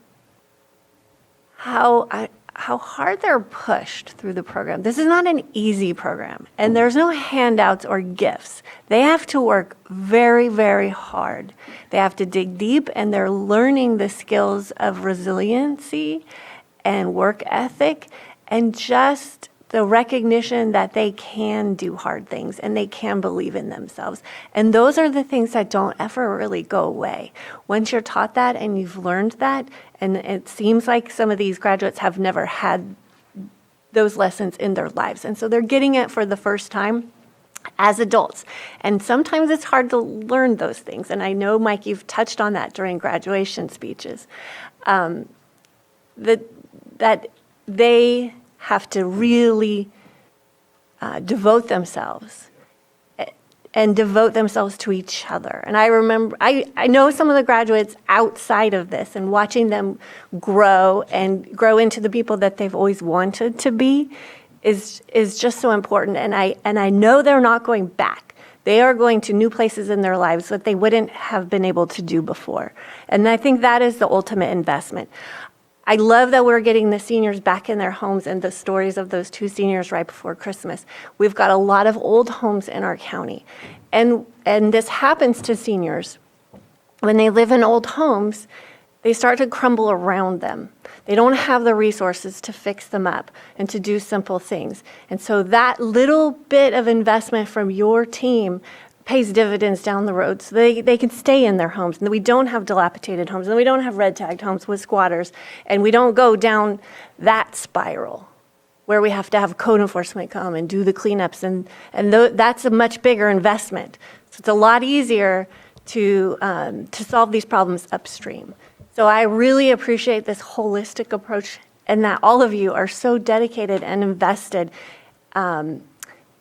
how hard they're pushed through the program. This is not an easy program, and there's no handouts or gifts. They have to work very, very hard. They have to dig deep, and they're learning the skills of resiliency and work ethic and just the recognition that they can do hard things and they can believe in themselves. And those are the things that don't ever really go away. Once you're taught that and you've learned that, and it seems like some of these graduates have never had those lessons in their lives. And so they're getting it for the first time as adults. And sometimes it's hard to learn those things. And I know, Mike, you've touched on that during graduation speeches. That they have to really devote themselves and devote themselves to each other. And I remember, I know some of the graduates outside of this, and watching them grow and grow into the people that they've always wanted to be is just so important. And I know they're not going back. They are going to new places in their lives that they wouldn't have been able to do before. And I think that is the ultimate investment. I love that we're getting the seniors back in their homes, and the stories of those 2 seniors right before Christmas. We've got a lot of old homes in our county. And this happens to seniors. When they live in old homes, they start to crumble around them. They don't have the resources to fix them up and to do simple things. And so that little bit of investment from your team pays dividends down the road, so they can stay in their homes, and we don't have dilapidated homes, and we don't have red tagged homes with squatters, and we don't go down that spiral where we have to have code enforcement come and do the cleanups, and that's a much bigger investment. So it's a lot easier to solve these problems upstream. So I really appreciate this holistic approach, and that all of you are so dedicated and invested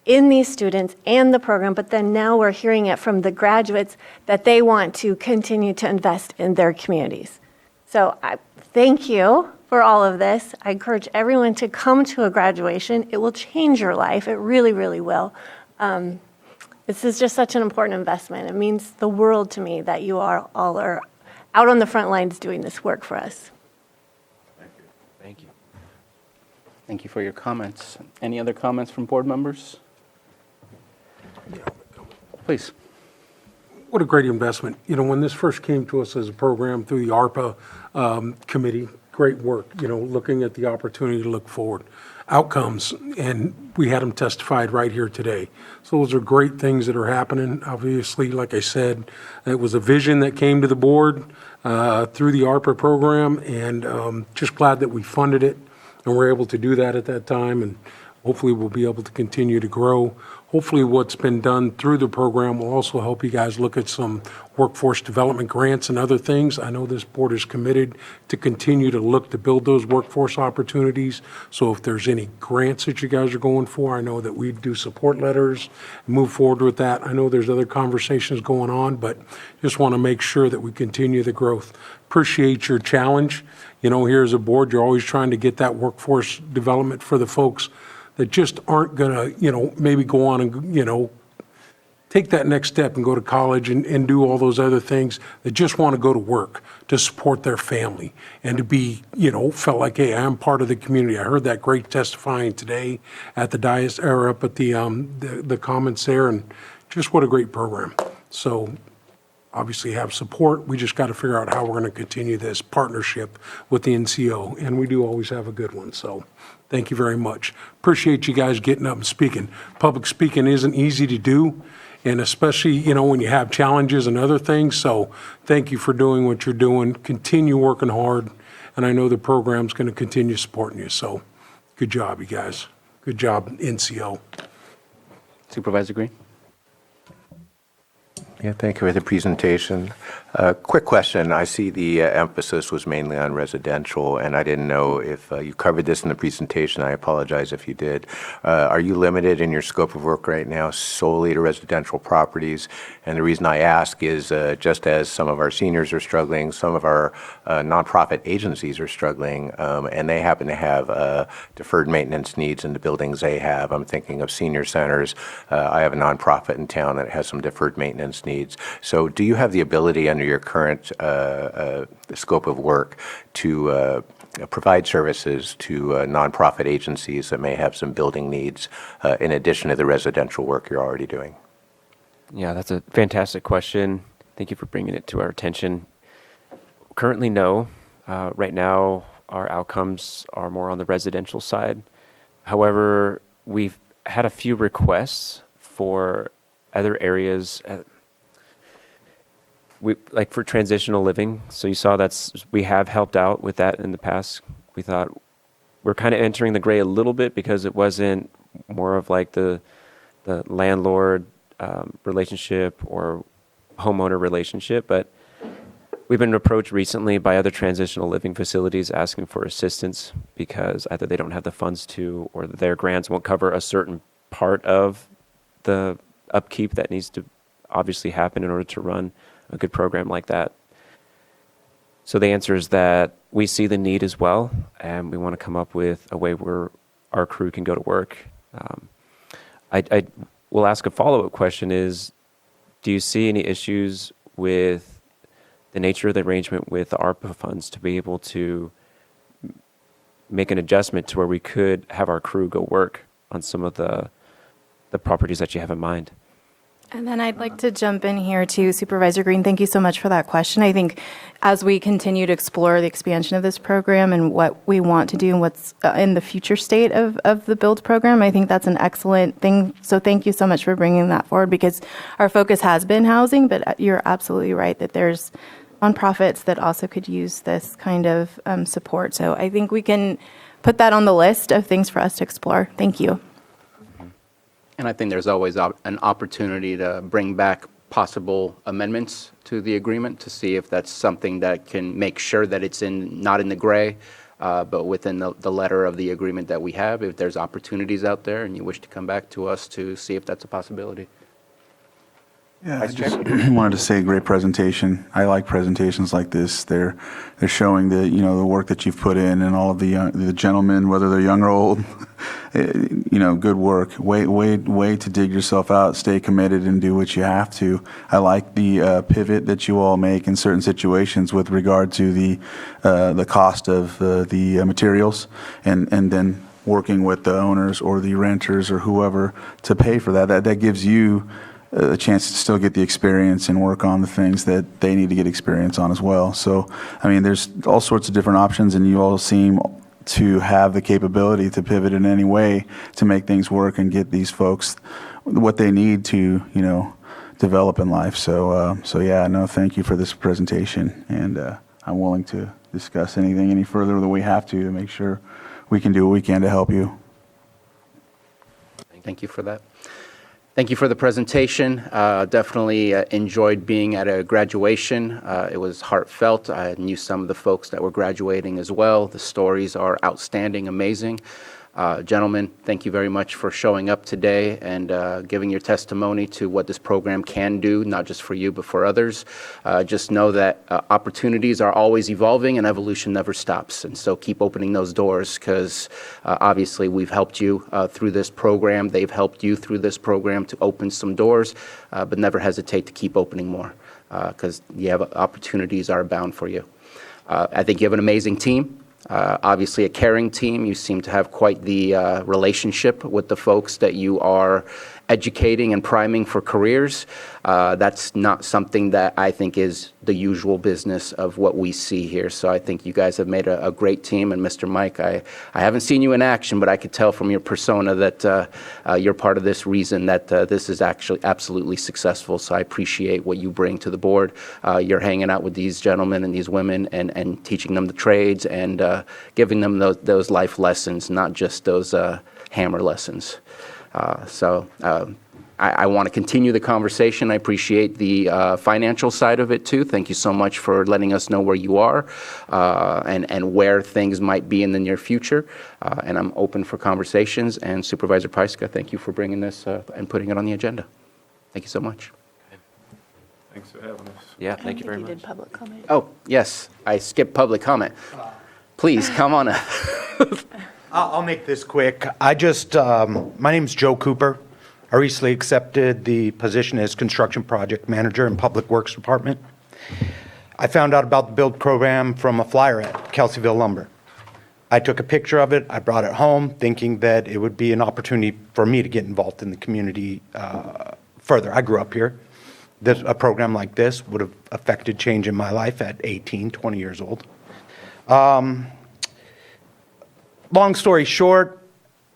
in these students and the program, but then now we're hearing it from the graduates that they want to continue to invest in their communities. So I thank you for all of this. I encourage everyone to come to a graduation. It will change your life. It really, really will. This is just such an important investment. It means the world to me that you all are out on the front lines doing this work for us. Thank you. Thank you for your comments. Any other comments from board members? Please. What a great investment. You know, when this first came to us as a program through the ARPA committee, great work, you know, looking at the opportunity to look forward. Outcomes, and we had them testified right here today. So those are great things that are happening. Obviously, like I said, it was a vision that came to the board through the ARPA program, and just glad that we funded it and were able to do that at that time, and hopefully we'll be able to continue to grow. Hopefully what's been done through the program will also help you guys look at some workforce development grants and other things. I know this board is committed to continue to look to build those workforce opportunities. So if there's any grants that you guys are going for, I know that we do support letters, move forward with that. I know there's other conversations going on, but just want to make sure that we continue the growth. Appreciate your challenge. You know, here as a board, you're always trying to get that workforce development for the folks that just aren't going to, you know, maybe go on and, you know, take that next step and go to college and do all those other things, that just want to go to work to support their family and to be, you know, felt like, hey, I'm part of the community. I heard that great testifying today at the dais, or up at the comments there, and just what a great program. So obviously have support. We just got to figure out how we're going to continue this partnership with the NCO, and we do always have a good one. So thank you very much. Appreciate you guys getting up and speaking. Public speaking isn't easy to do, and especially, you know, when you have challenges and other things. So thank you for doing what you're doing. Continue working hard, and I know the program's going to continue supporting you. So good job, you guys. Good job, NCO. Supervisor Green? Yeah, thank you for the presentation. Quick question. I see the emphasis was mainly on residential, and I didn't know if you covered this in the presentation. I apologize if you did. Are you limited in your scope of work right now solely to residential properties? And the reason I ask is just as some of our seniors are struggling, some of our nonprofit agencies are struggling, and they happen to have deferred maintenance needs in the buildings they have. I'm thinking of senior centers. I have a nonprofit in town that has some deferred maintenance needs. needs. So do you have the ability under your current scope of work to provide services to nonprofit agencies that may have some building needs in addition to the residential work you're already doing? Yeah, that's a fantastic question. Thank you for bringing it to our attention. Currently, no. Right now, our outcomes are more on the residential side. However, we've had a few requests for other areas, like for transitional living. So you saw we have helped out with that in the past. We thought we're kind of entering the gray a little bit because it wasn't more of like the landlord relationship or homeowner relationship, but we've been approached recently by other transitional living facilities asking for assistance because either they don't have the funds to, or their grants won't cover a certain part of the upkeep that needs to obviously happen in order to run a good program like that. So the answer is that we see the need as well, and we want to come up with a way where our crew can go to work. I will ask a follow-up question is, do you see any issues with the nature of the arrangement with the ARPA funds to be able to make an adjustment to where we could have our crew go work on some of the properties that you have in mind? And then I'd like to jump in here too, Supervisor Green. Thank you so much for that question. I think as we continue to explore the expansion of this program and what we want to do and what's in the future state of the BUILD program, I think that's an excellent thing. So thank you so much for bringing that forward, because our focus has been housing, but you're absolutely right that there's nonprofits that also could use this kind of support. So I think we can put that on the list of things for us to explore. Thank you. And I think there's always an opportunity to bring back possible amendments to the agreement to see if that's something that can make sure that it's not in the gray, but within the letter of the agreement that we have. If there's opportunities out there and you wish to come back to us to see if that's a possibility. Yeah, I just wanted to say great presentation. I like presentations like this. They're showing the the work that you've put in, and all of the gentlemen, whether they're young or old, good work. Way to dig yourself out, stay committed, and do what you have to. I like the pivot that you all make in certain situations with regard to the cost of the materials, and then working with the owners or the renters or whoever to pay for that. That gives you a chance to still get the experience and work on the things that they need to get experience on as well. So, I mean, there's all sorts of different options, and you all seem to have the capability to pivot in any way to make things work and get these folks what they need to, develop in life. So yeah, no, thank you for this presentation, and I'm willing to discuss anything any further that we have to make sure we can do what we can to help you. Thank you for that. Thank you for the presentation. Definitely enjoyed being at a graduation. It was heartfelt. I knew some of the folks that were graduating as well. The stories are outstanding, amazing. Gentlemen, thank you very much for showing up today and giving your testimony to what this program can do, not just for you, but for others. Just know that opportunities are always evolving and evolution never stops. And so keep opening those doors, because obviously we've helped you through this program. They've helped you through this program to open some doors, but never hesitate to keep opening more, because opportunities are abound for you. I think you have an amazing team. Obviously a caring team. You seem to have quite the relationship with the folks that you are educating and priming for careers. That's not something that I think is the usual business of what we see here. So I think you guys have made a great team. And Mr. Mike, I haven't seen you in action, but I could tell from your persona that you're part of this reason that this is actually absolutely successful. So I appreciate what you bring to the board. You're hanging out with these gentlemen and these women and teaching them the trades and giving them those life lessons, not just those hammer lessons. I want to continue the conversation. I appreciate the financial side of it too. Thank you so much for letting us know where you are and where things might be in the near future. And I'm open for conversations. And Supervisor Pyska, thank you for bringing this and putting it on the agenda. Thank you so much. Thanks for having us. Yeah, thank you very You much. did public comment. Oh, yes, I skipped public comment. Please, come on up. I'll make this quick. My name's Joe Cooper. I recently accepted the position as Construction Project Manager in Public Works Department. I found out about the build program from a flyer at Kelseyville Lumber. I took a picture of it, I brought it home, thinking that it would be an opportunity for me to get involved in the community further. I grew up here. A program like this would have affected change in my life at 18, 20 years old. Long story short,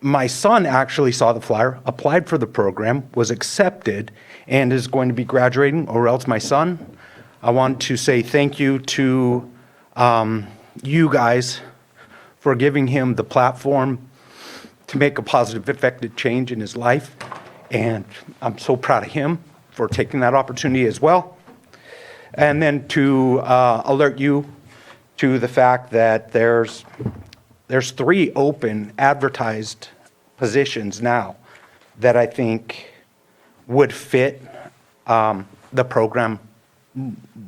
my son actually saw the flyer, applied for the program, was accepted, and is going to be graduating, or else my son. I want to say thank you to you guys for giving him the platform to make a positive, effective change in his life. And I'm so proud of him for taking that opportunity as well. And then to alert you to the fact that there's 3 open advertised positions now that I think would fit the program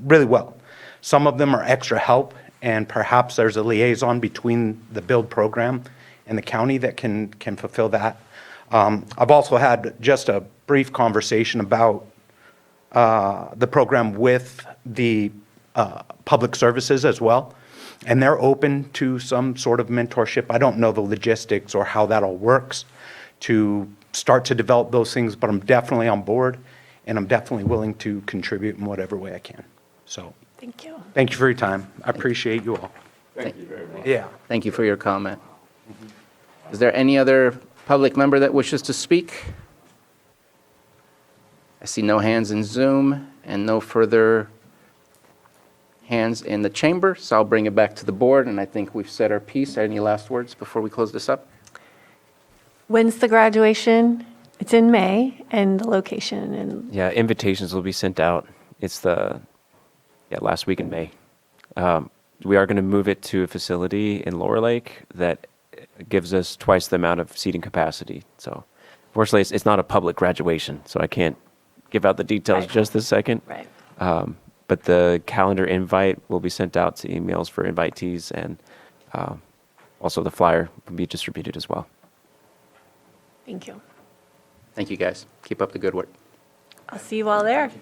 really well. Some of them are extra help, and perhaps there's a liaison between the build program and the county that can fulfill that. I've also had just a brief conversation about the program with the public services as well, and they're open to some sort of mentorship. I don't know the logistics or how that all works to start to develop those things, but I'm definitely on board, and I'm definitely willing to contribute in whatever way I can. So Thank you. thank you for your time. I appreciate you all. Thank you very much. Yeah. Thank you for your comment. Is there any other public member that wishes to speak? I see no hands in Zoom and no further hands in the chamber, so I'll bring it back to the board, and I think we've said our piece. Any last words before we close this up? When's the graduation? It's in May, and the location and Yeah, invitations will be sent out. It's the last week in May. We are going to move it to a facility in Lower Lake that gives us twice the amount of seating capacity. So, fortunately, it's not a public graduation, so I can't give out the details Right. just this second. right. But the calendar invite will be sent out to emails for invitees, and also the flyer will be distributed as well. Thank you. Thank you, guys. Keep up the good work. I'll see you all there.